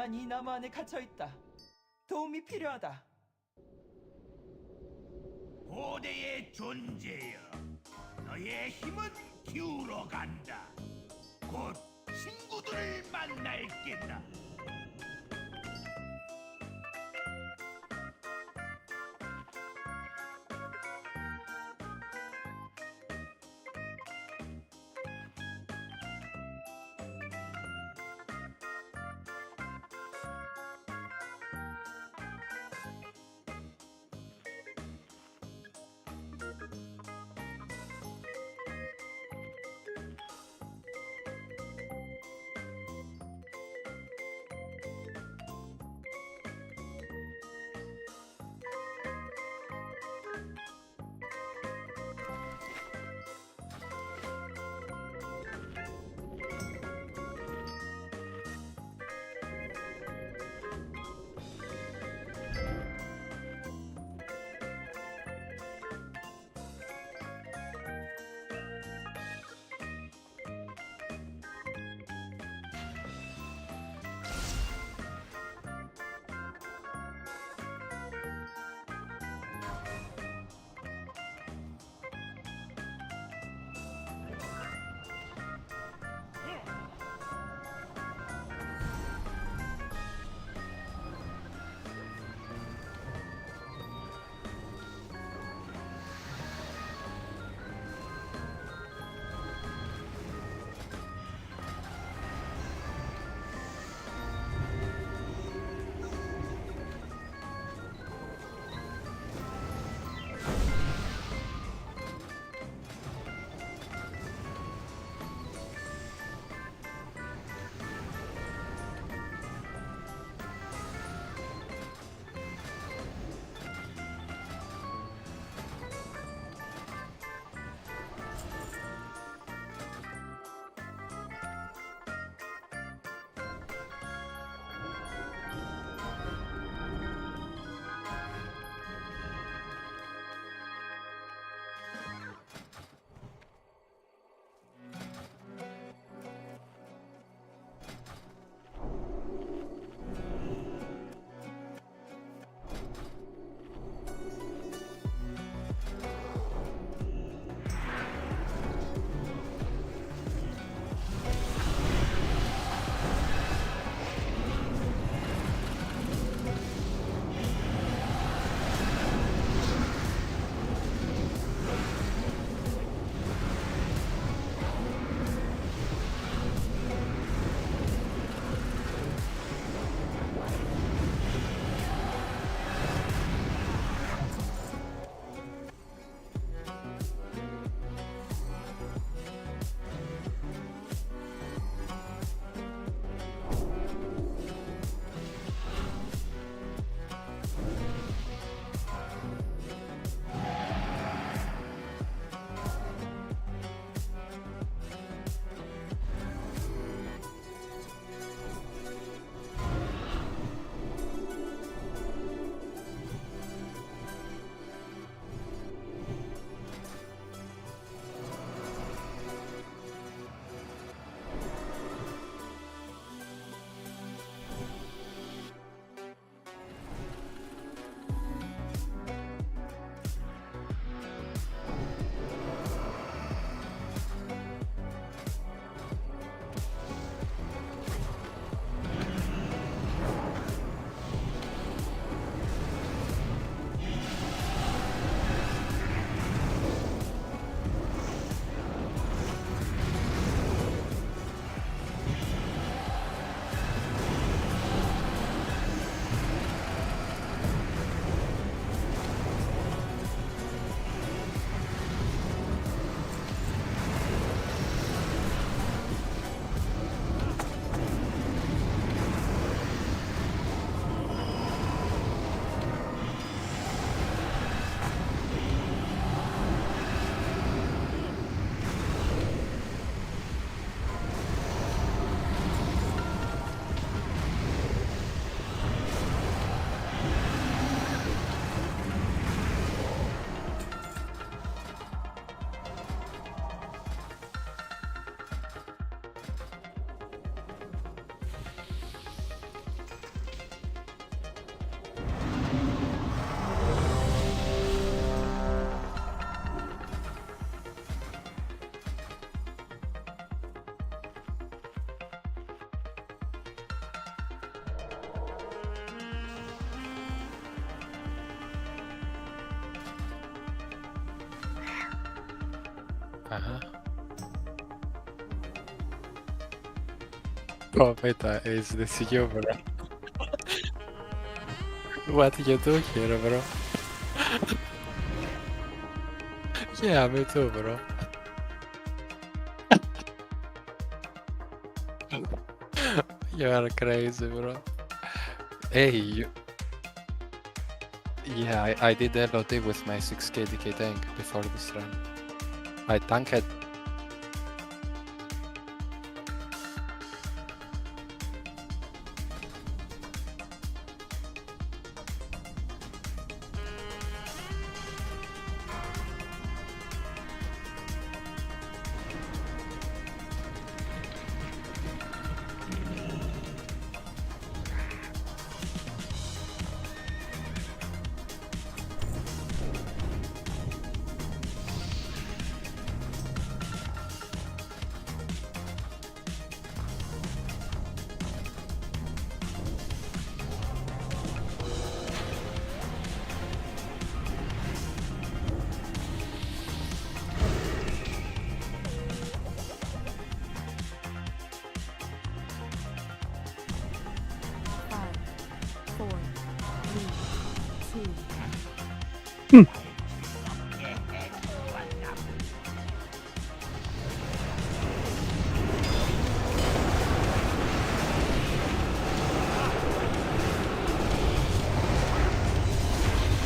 난 이 나무 안에 갇혀있다. 도움이 필요하다. 고대의 존재여, 너의 힘은 기울어 간다. 곧 친구들을 만날 게다. Aha. Oh, vänta, is this you bro? What you do here bro? Yeah, me too bro. You are crazy bro. Hey, yeah, I did LOD with my 6k DK tank before this run. I tanked.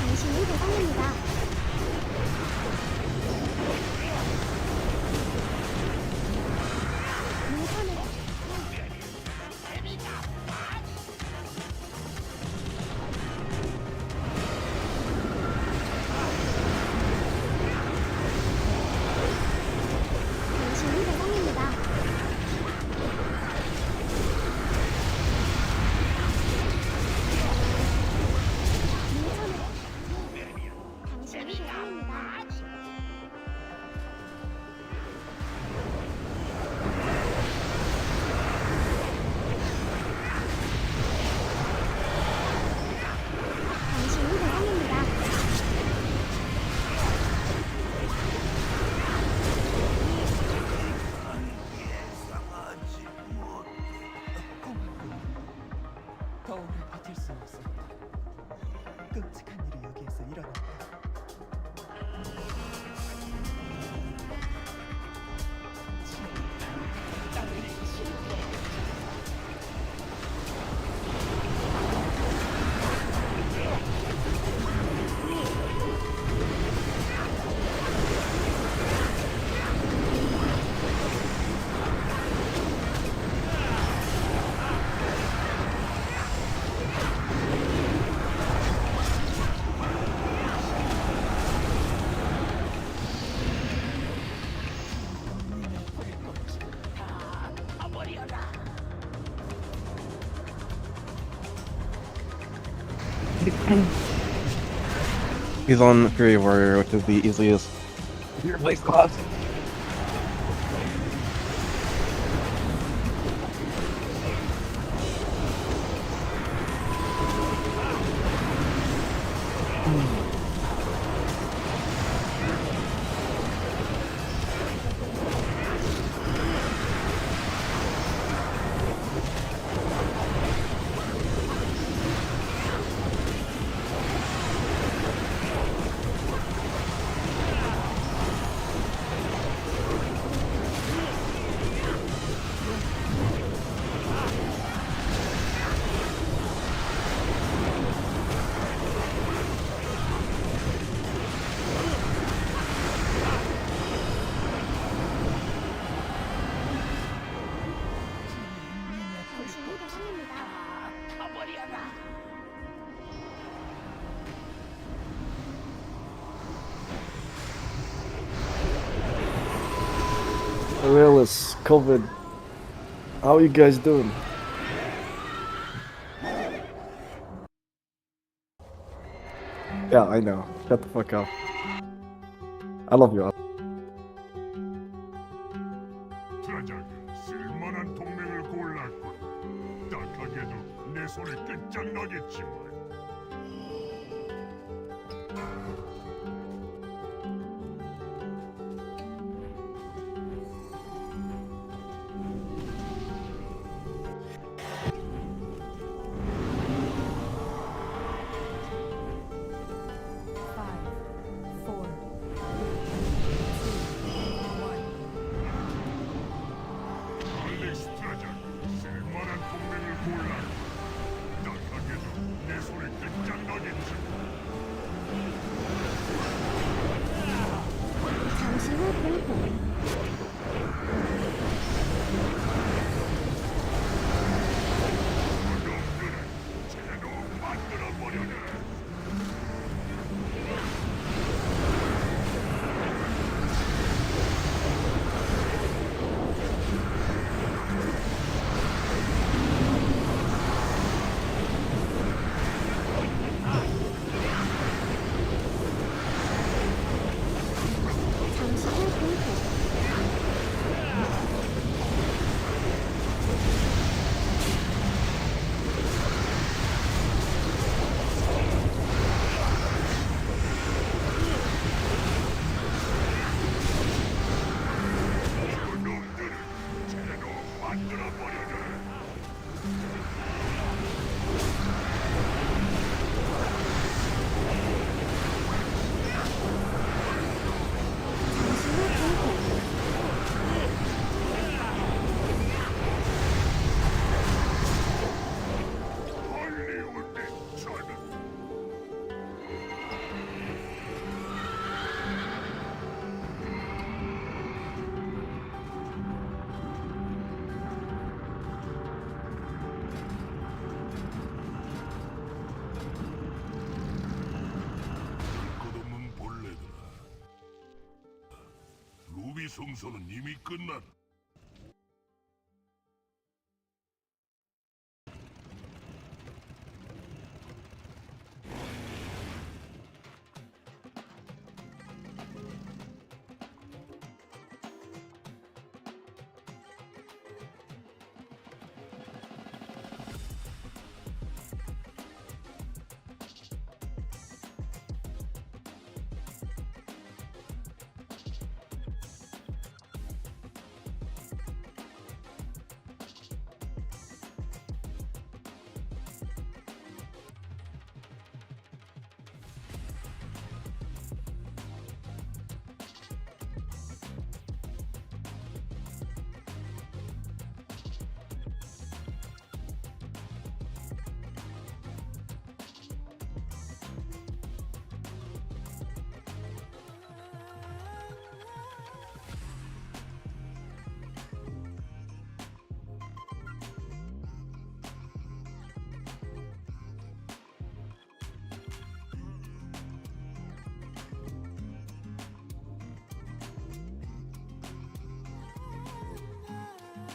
당신이 대상입니다. 물선을 당신이 대상입니다. 물선을 당신이 대상입니다. 당신이 대상입니다. 예상하지 못. 고맙군. 더 오래 버틸 수 없었다. 끔찍한 일이 여기에서 일어났다. He's on Fury Warrior, which is the easiest Your place class. 당신이 대상입니다. Realist, COVID. How you guys doing? Yeah, I know. Shut the fuck up. I love you. 트라자가 쓸만한 동맹을 골랐군. 딱하게도 내 손에 끝장나겠지만. 우리 성소는 이미 끝났다.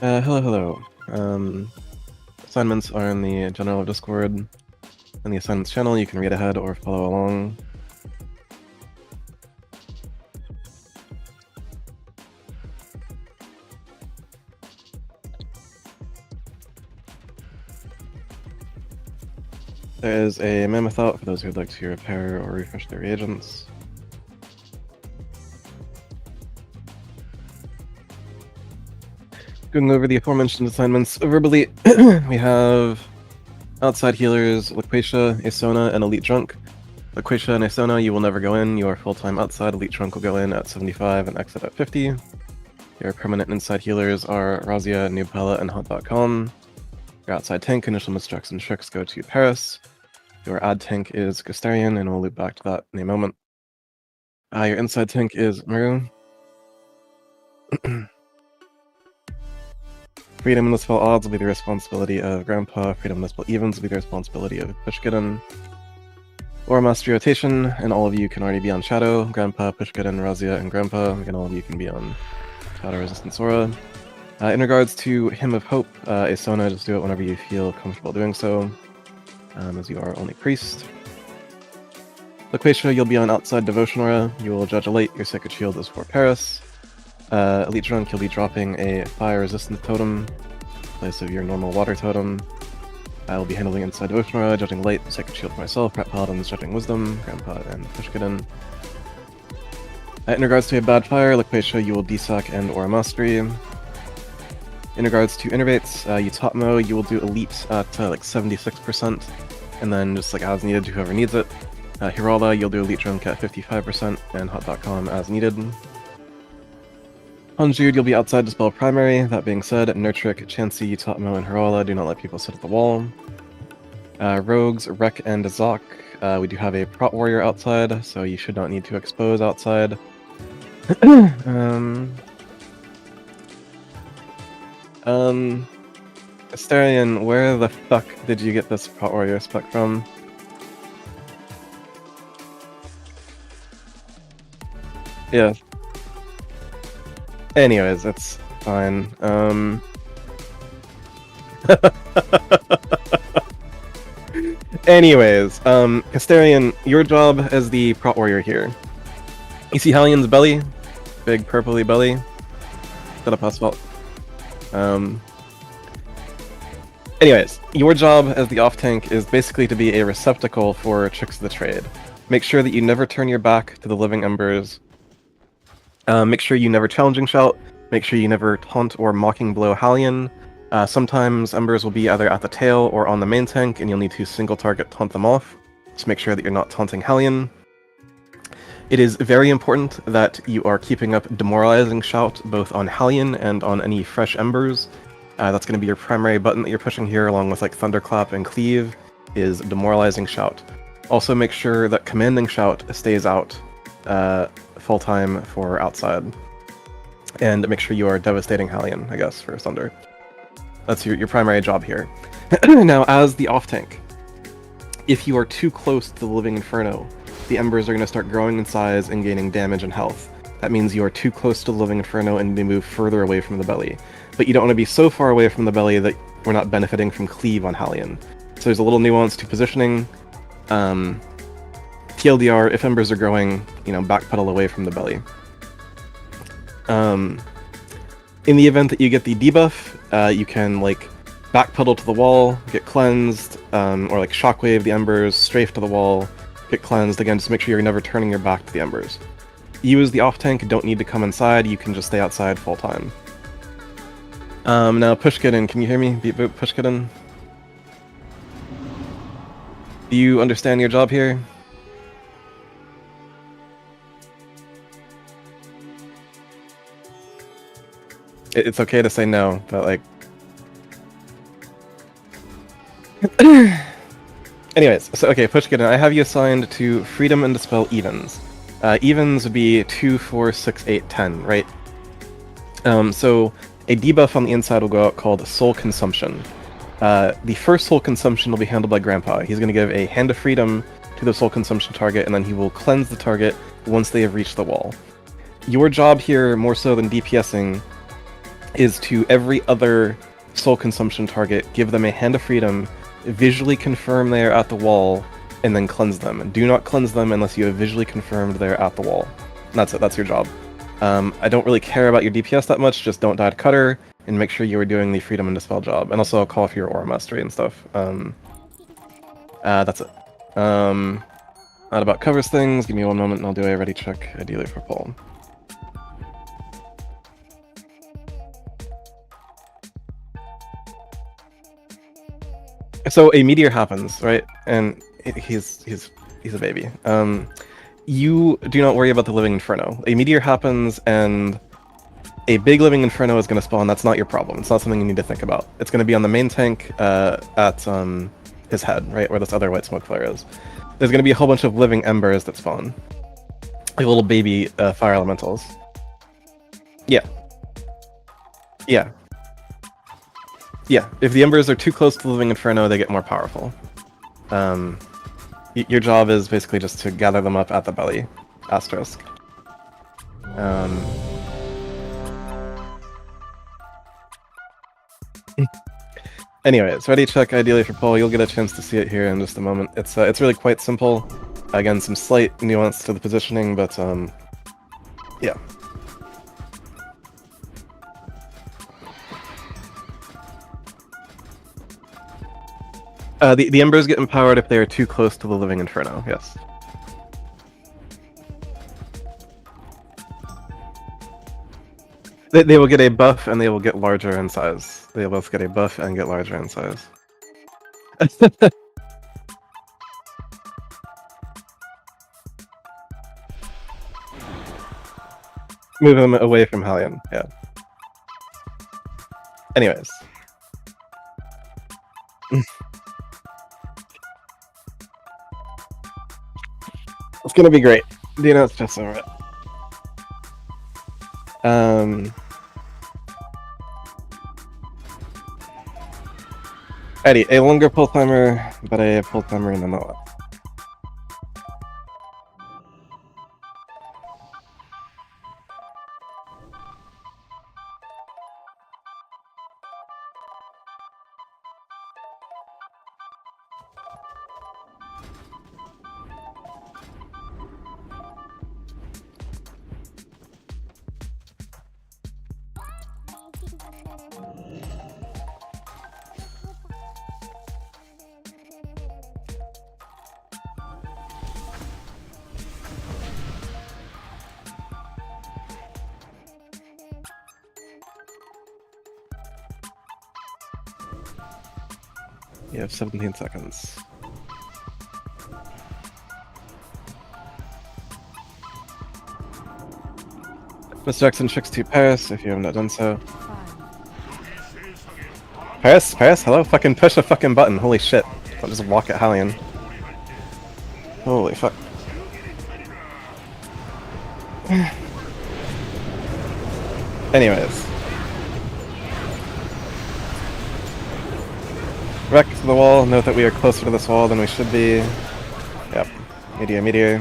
Hello. Assignments are in the general Discord. In the assignments channel, you can read ahead or follow along. There is a mammoth out for those who would like to repair or refresh their reagents. Going over the aforementioned assignments verbally, we have outside healers, Loquacia, Asona, and Elite Drunk. Loquacia and Asona, you will never go in. You are full-time outside. Elite Drunk will go in at 75 and exit at 50. Your permanent inside healers are Razia, Nubpella, and Hunt.com. Your outside tank, initial misjacks and tricks go to Paris. Your ad tank is Gustarian, and we'll loop back to that in a moment. Your inside tank is Maru. Freedom and Municipal odds will be the responsibility of Grandpa. Freedom and Municipal evens will be the responsibility of Pushkidden. Or Mastery Rotation, and all of you can already be on Shadow. Grandpa, Pushkidden, Razia, and Grandpa. Again, all of you can be on Shadow Resistance Aura. In regards to Hymn of Hope, Asona, just do it whenever you feel comfortable doing so, as you are only Priest. Loquacia, you'll be on Outside Devotion Aura. You will judge a late. Your Sacred Shield is for Paris. Elite Drunk, you'll be dropping a Fire Resistance Totem in place of your normal Water Totem. I will be handling Inside Devotion Aura, judging Light, Sacred Shield for myself, Rat Paladins judging Wisdom, Grandpa and Pushkidden. In regards to a Bad Fire, Loquacia, you will DSAC and or Mastery. In regards to Innervates, Utopmo, you will do Elite at like 76%, and then just like as needed to whoever needs it. Hirala, you'll do Elite Drunk at 55%, and Hot.com as needed. Conjured, you'll be outside Dispel Primary. That being said, Nurtric, Chansey, Utopmo, and Hirala do not let people sit at the wall. Rogues, Rek, and Zok, we do have a Prot Warrior outside, so you should not need to expose outside. Asterion, where the fuck did you get this Prot Warrior spec from? Yeah. Anyways, it's fine. Anyways, Asterion, your job as the Prot Warrior here. You see Hallion's belly? Big purpley belly? Shut up, Asphalt. Anyways, your job as the off-tank is basically to be a receptacle for Tricks of the Trade. Make sure that you never turn your back to the living embers. Make sure you never challenging shout. Make sure you never taunt or mocking blow Hallion. Sometimes embers will be either at the tail or on the main tank, and you'll need to single target taunt them off. Just make sure that you're not taunting Hallion. It is very important that you are keeping up demoralizing shout both on Hallion and on any fresh embers. That's going to be your primary button that you're pushing here, along with like Thunderclap and Cleave, is demoralizing shout. Also make sure that commanding shout stays out full-time for outside. And make sure you are devastating Hallion, I guess, for Thunder. That's your primary job here. Now, as the off-tank, if you are too close to the Living Inferno, the embers are going to start growing in size and gaining damage and health. that means you are too close to the living inferno and need to move further away from the belly. But you don't want to be so far away from the belly that we're not benefiting from cleave on Hallion. So there's a little nuance to positioning. TLDR, if embers are growing, backpedal away from the belly. In the event that you get the debuff, you can backpedal to the wall, get cleansed, or shockwave the embers, strafe to the wall, get cleansed. Again, just make sure you're never turning your back to the embers. You as the off tank don't need to come inside, you can just stay outside full time. Now Pushkidin, can you hear me? Beat boot Pushkidin? Do you understand your job here? It's okay to say no, but anyways, so okay, Pushkidin, I have you assigned to Freedom and Dispel Evens. Evens would be 2, 4, 6, 8, 10, right? So a debuff on the inside will go out called Soul Consumption. The first Soul Consumption will be handled by Grandpa. He's going to give a Hand of Freedom to the Soul Consumption target, and then he will cleanse the target once they have reached the wall. Your job here, more so than DPSing, is to every other Soul Consumption target, give them a Hand of Freedom, visually confirm they are at the wall, and then cleanse them. And do not cleanse them unless you have visually confirmed they're at the wall. And that's it, that's your job. I don't really care about your DPS that much, just don't die to Cutter, and make sure you are doing the Freedom and Dispel job. And also I'll call for your Aura Mastery and stuff. That's it. That about covers things. Give me one moment and I'll do a ready check, ideally for Paul. So a meteor happens, right? And he's a baby. You do not worry about the living inferno. A meteor happens and a big living inferno is going to spawn. That's not your problem. It's not something you need to think about. It's going to be on the main tank at his head, right, where this other white smoke flare is. There's going to be a whole bunch of living embers that spawn, like little baby fire elementals. Yeah. If the embers are too close to the living inferno, they get more powerful. Your job is basically just to gather them up at the belly. Asterisk. Anyways, ready check ideally for Paul. You'll get a chance to see it here in just a moment. It's really quite simple. Again, some slight nuance to the positioning, but yeah. The embers get empowered if they are too close to the living inferno, yes. They will get a buff and they will get larger in size. They will both get a buff and get larger in size. Move them away from Hallion, yeah. Anyways. It's gonna be great. You know, it's just alright. Alrighty, a longer pull timer, but a pull timer nonetheless. You have 17 seconds. Mr. Jackson, checks to Paris if you have not done so. Paris, hello? Fucking push a fucking button, holy shit. Don't just walk at Hallion. Holy fuck. Anyways. Wreck to the wall, note that we are closer to this wall than we should be. Yep. Meteor.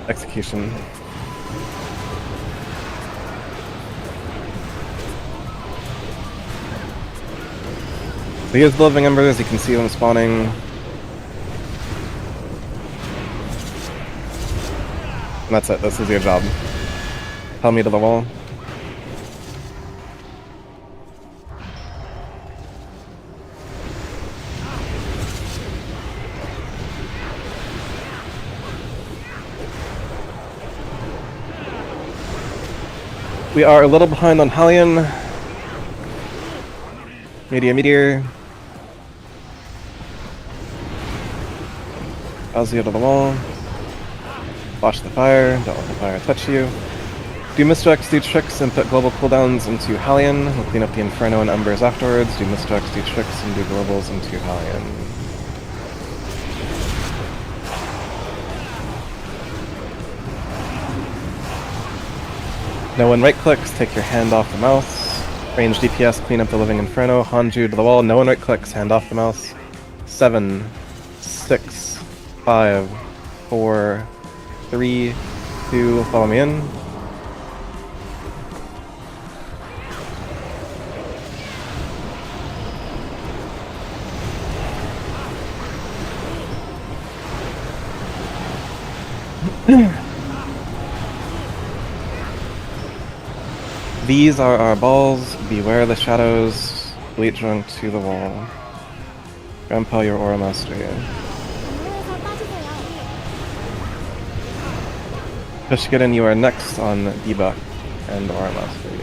execution. So here's the living embers, you can see them spawning. And that's it, this is your job. Tellme to the wall. We are a little behind on Hellion. Meteor. Azia to the wall. Watch the fire, don't let the fire touch you. Do misdirects, do tricks, and put global cooldowns into Hellion. We'll clean up the Inferno and Embers afterwards. Do misdirects, do tricks, and do globals into Hellion. No one right clicks, take your hand off the mouse. Range DPS, clean up the living Inferno. Hanju to the wall, no one right clicks, hand off the mouse. 7, 6, 5, 4, 3, 2, follow me in. These are our balls. Beware the shadows. Bleat drunk to the wall. Grandpa, your aura mastery. 경로에서 빠지세요. Fishkitten, you are next on debuff and aura mastery.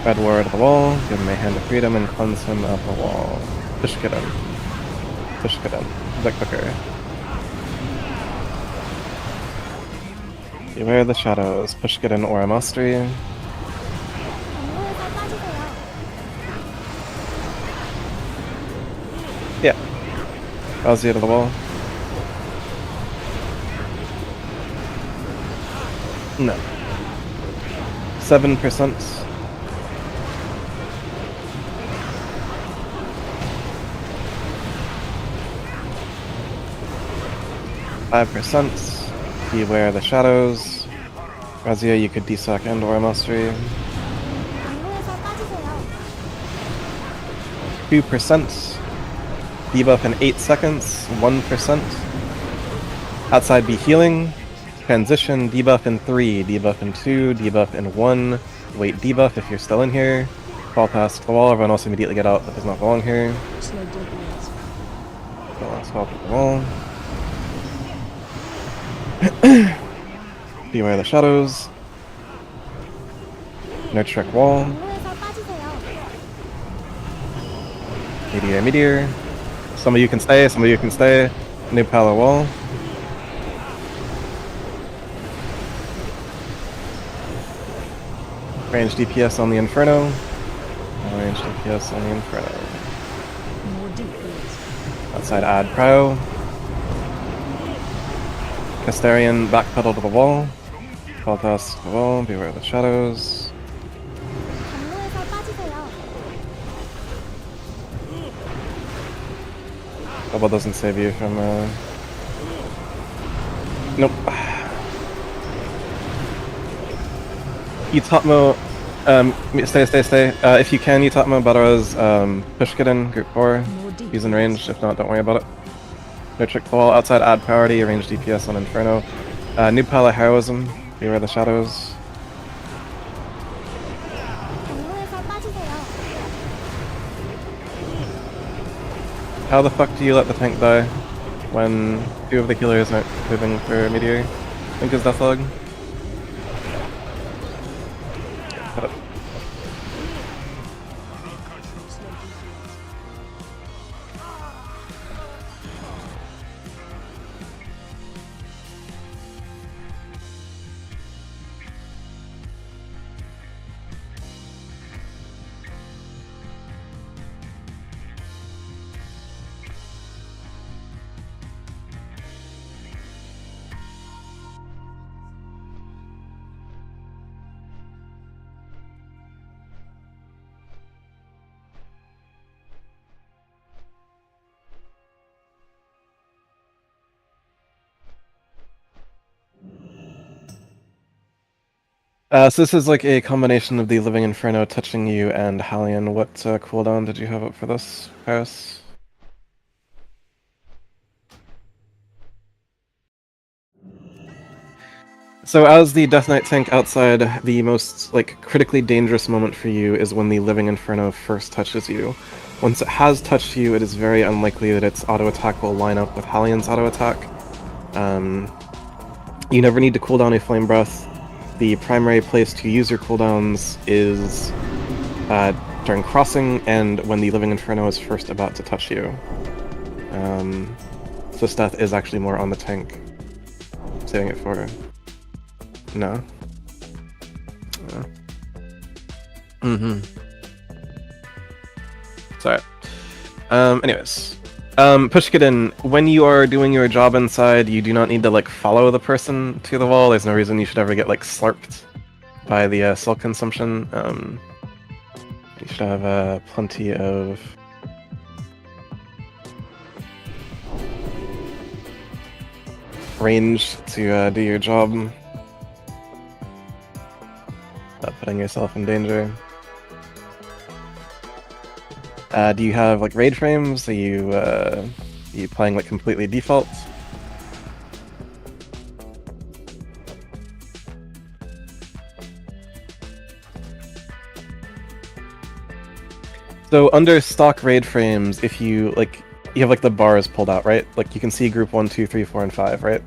Red Ward at the wall. Give him a hand of freedom and cleanse him at the wall. Fishkitten. The cooker. Beware the shadows. Fishkitten aura mastery. 경로에서 빠지세요. Yeah. Azia to the wall. No. 7%. 5%. Beware the shadows. Razia, you could desack and aura mastery. 경로에서 빠지세요. 2%. Debuff in 8 seconds. 1%. Outside be healing. Transition. Debuff in 3. Debuff in 2. Debuff in 1. Wait debuff if you're still in here. Fall past the wall. Everyone else immediately get out that does not belong here. Fall to the wall. Beware the shadows. No trick wall. 경로에서 빠지세요. Meteor. Some of you can stay, some of you can stay. New Palo wall. Range DPS on the Inferno. Range DPS on the Inferno. Outside add Cryo. Castarian backpedal to the wall. Fall past the wall, beware the shadows. 경로에서 빠지세요. Bubble doesn't save you from Nope. Utatmo, stay. If you can, Utatmo, Badaraz, Pushkitten, group 4. He's in range, if not, don't worry about it. No trick wall, outside add priority, range DPS on Inferno. New Pala Heroism, beware the shadows. 경로에서 빠지세요. How the fuck do you let the tank die when 2 of the healers aren't moving for Meteor? I think it's Deathlog. So this is like a combination of the Living Inferno touching you and Hallion. What cooldown did you have up for this, Paris? So as the Death Knight tank outside, the most like critically dangerous moment for you is when the Living Inferno first touches you. Once it has touched you, it is very unlikely that its auto attack will line up with Hallion's auto attack. You never need to cool down a Flame Breath. The primary place to use your cooldowns is during crossing and when the Living Inferno is first about to touch you. So Death is actually more on the tank. Saving it for... No. Sorry. Anyways. Pushkadin, when you are doing your job inside, you do not need to, like, follow the person to the wall. There's no reason you should ever get, like, slurped by the silk consumption. You should have plenty of... range to do your job. Not putting yourself in danger. Do you have like raid frames? Are you playing like completely default? So under stock raid frames, if you like, you have like the bars pulled out, right? Like you can see group 1, 2, 3, 4, and 5, right?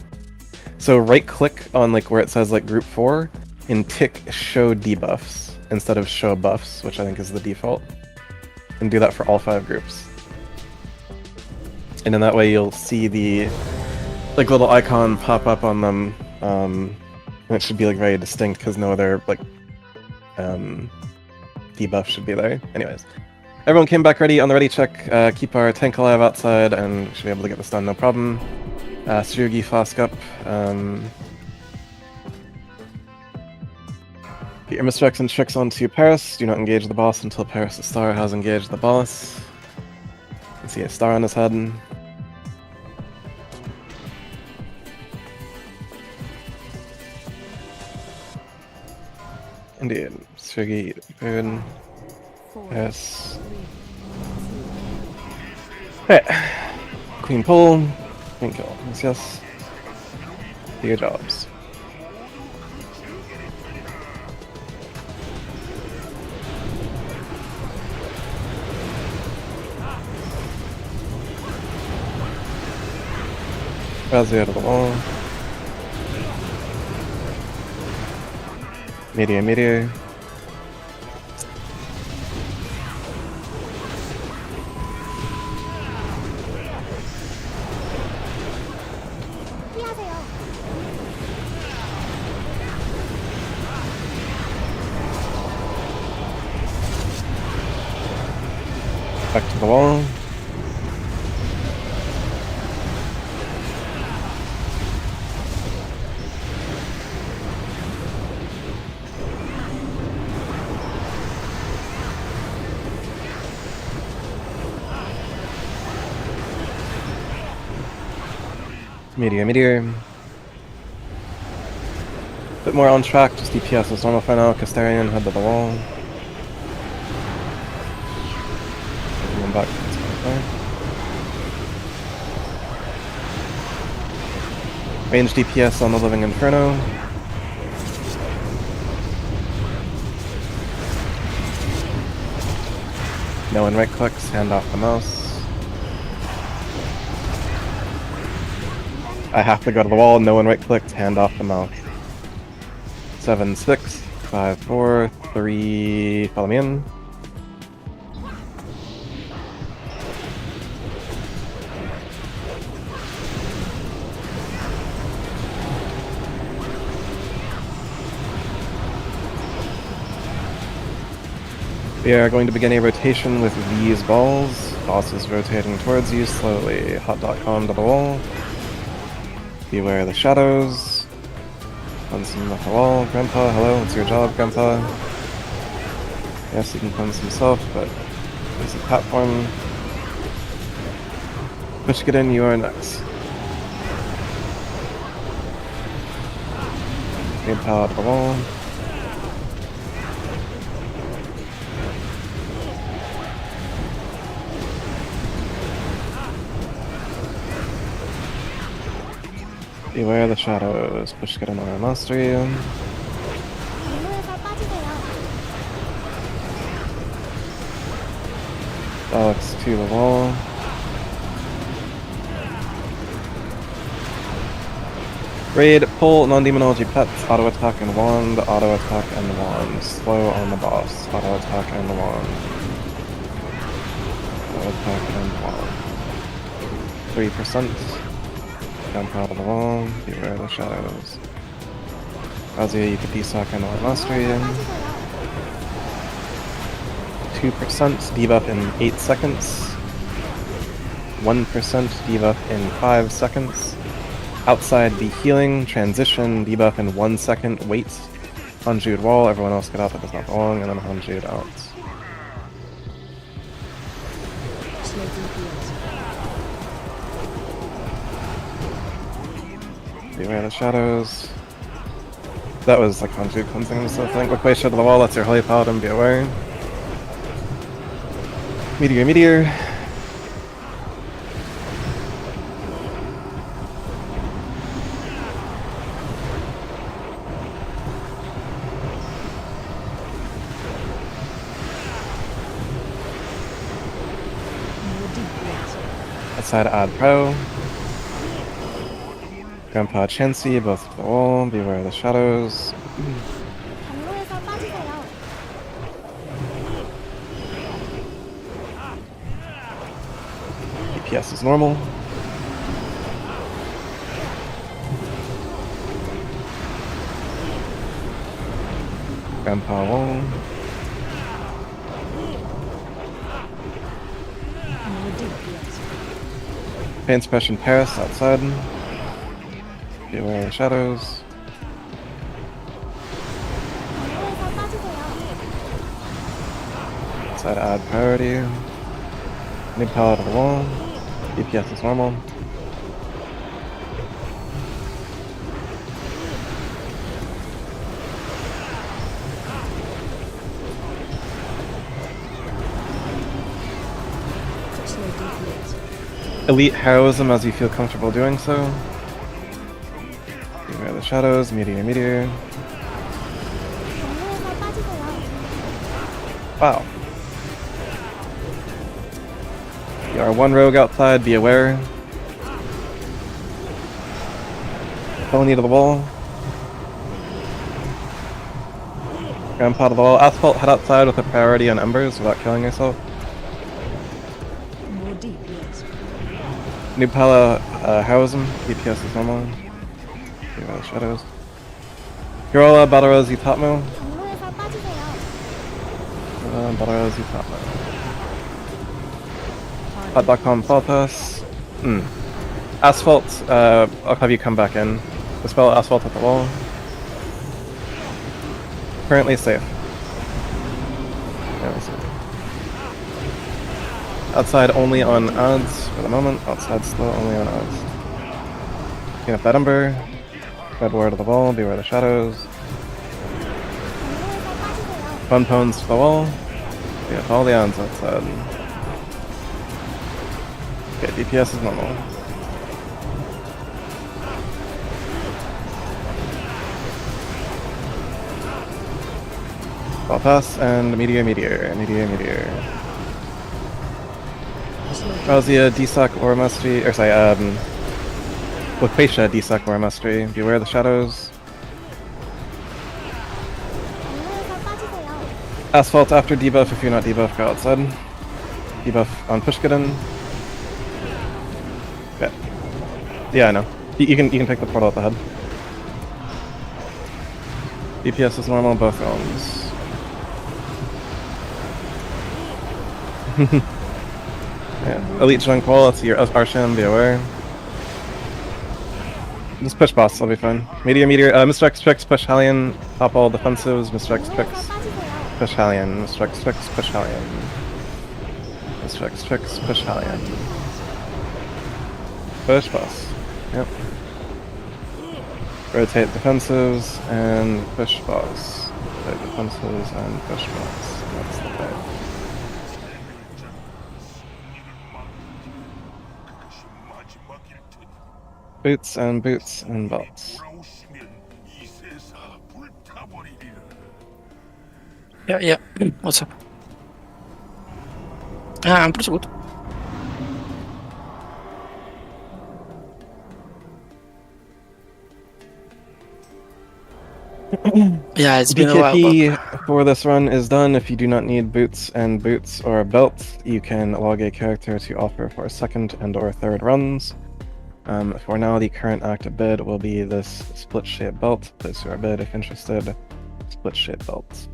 So right click on like where it says like group 4 and tick show debuffs instead of show buffs, which I think is the default. And do that for all 5 groups. And in that way you'll see the like little icon pop up on them, and it should be like very distinct because no other like debuff should be there. Anyways, everyone came back ready on the ready check. Keep our tank alive outside and we should be able to get this done no problem. Sugi flask up. Get your misspects and tricks onto Paris. Do not engage the boss until Paris' star has engaged the boss. You can see a star on his head. Indeed. Sugi, food. Paris. Right. Queen pull. Queen kill. Yes. Do your jobs. Razzie out of the wall. Meteor, meteor. 피하세요. Back to the wall. Meteor, meteor. Bit more on track, just DPS is normal for now. Castarian, head to the wall. Going back to the range DPS on the Living Inferno. No one right clicks, hand off the mouse. I have to go to the wall, no one right clicked, hand off the mouse. 7, 6, 5, 4, 3, follow me in. We are going to begin a rotation with these balls. Boss is rotating towards you slowly. Hot.com to the wall. Beware the shadows. Cleanse him off the wall. Grandpa, hello, it's your job, Grandpa. Yes, he can cleanse himself, but there's a platform. Pushkadin, you are next. Grandpa to the wall. Beware the shadows. Push get another mastery. 경로에서 빠지세요. Alex to the wall. Raid, pull, non-demonology pets, auto attack and wand, auto attack and wand. Slow on the boss, auto attack and wand. Auto attack and wand. 3%. Jump out of the wall, beware the shadows. Razia, you could desock and mastery in. 빠지세요. 2% debuff in 8 seconds. 1% debuff in 5 seconds. Outside the healing, transition, debuff in 1 second, wait. Unjude wall, everyone else get out that does not belong, and then unjude out. Beware the shadows. That was like unjude cleansing himself, I think. Look way to the wall, that's your holy paladin, be aware. Meteor, meteor. Outside add pro. Grandpa Chansey, both to the wall, beware the shadows. 경로에서 빠지세요. DPS is normal. Grandpa wall. Pain suppression Paris outside. Beware the shadows. 경로에서 빠지세요. Outside add priority. New palette of the wall. DPS is normal. Elite heroism as you feel comfortable doing so. Beware the shadows, meteor, meteor. 경로에서 빠지세요. Wow. You are one rogue outside, be aware. Felony to the wall. Grandpa to the wall. Asphalt, head outside with a priority on embers without killing yourself. New Pala, heroism, DPS is normal. Beware the shadows. Hirola, Balarosi, Topmo. 경로에서 빠지세요. Balarosi, Topmo. Hot.com, fall pass. Asphalt, I'll have you come back in. Dispel asphalt at the wall. Currently safe. Yeah, we're safe. Outside only on odds for the moment. Outside slow only on odds. Clean up that ember. Red ward to the wall. Beware the shadows. 경로에서 빠지세요. Fun pones to the wall. Yeah, all the odds outside. Okay, DPS is normal. Ball pass and meteor, meteor, meteor, meteor. Razia, Desock, Aura Mastery, or sorry, Loquacia, Desock, Aura Mastery. Beware the shadows. 경로에서 빠지세요. Asphalt after debuff, if you're not debuff, go outside. Debuff on Pushkadin. Yeah. Yeah, I know. You can take the portal at the head. DPS is normal, both realms. Yeah. Elite Junk Wall, that's your Arshan, be aware. Just push boss, I'll be fine. Meteor, meteor, Mr. X tricks, push Hallion, top all defensives, Mr. X 경로에서 tricks, 빠지세요. push Hallion, Mr. X tricks, push Hallion. Mr. X tricks, push Hallion. Push boss. Yep. Rotate defensives and push boss. Rotate defensives and push boss. That's the play. Boots and boots and belts. 돌아오시면 이 세상 불타버리리라. Yeah. What's up? I'm pretty good. Yeah, it's been a while. But... BKP for this run is done. If you do not need boots and boots or a belt, you can log a character to offer for second and or third runs. For now, the current active bid will be this split shape belt. Place your bid if interested. Split shape belt.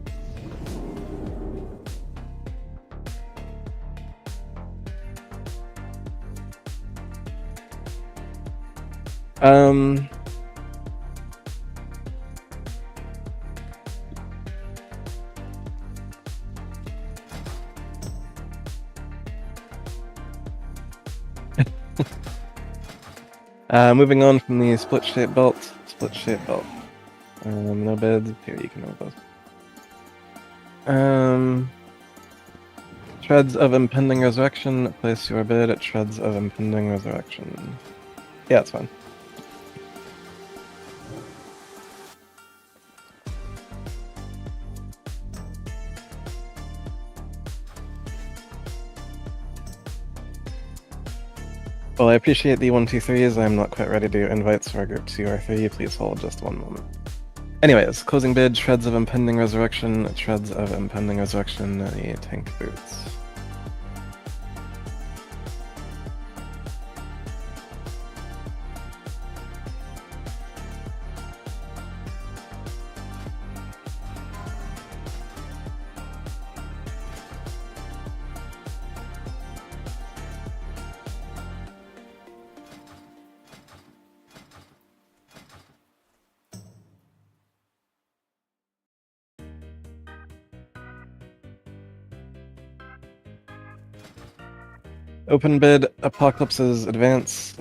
Moving on from the split shape belt. No bids. Here, you can move those. Treads of Impending Resurrection. Place your bid at Treads of Impending Resurrection. Yeah, it's fine. Well, I appreciate the 1, 2, 3s. I'm not quite ready to invite for group 2 or 3. Please hold just one moment. Anyways, closing bid, Treads of Impending Resurrection, the tank boots. Open bid, Apocalypses Advance.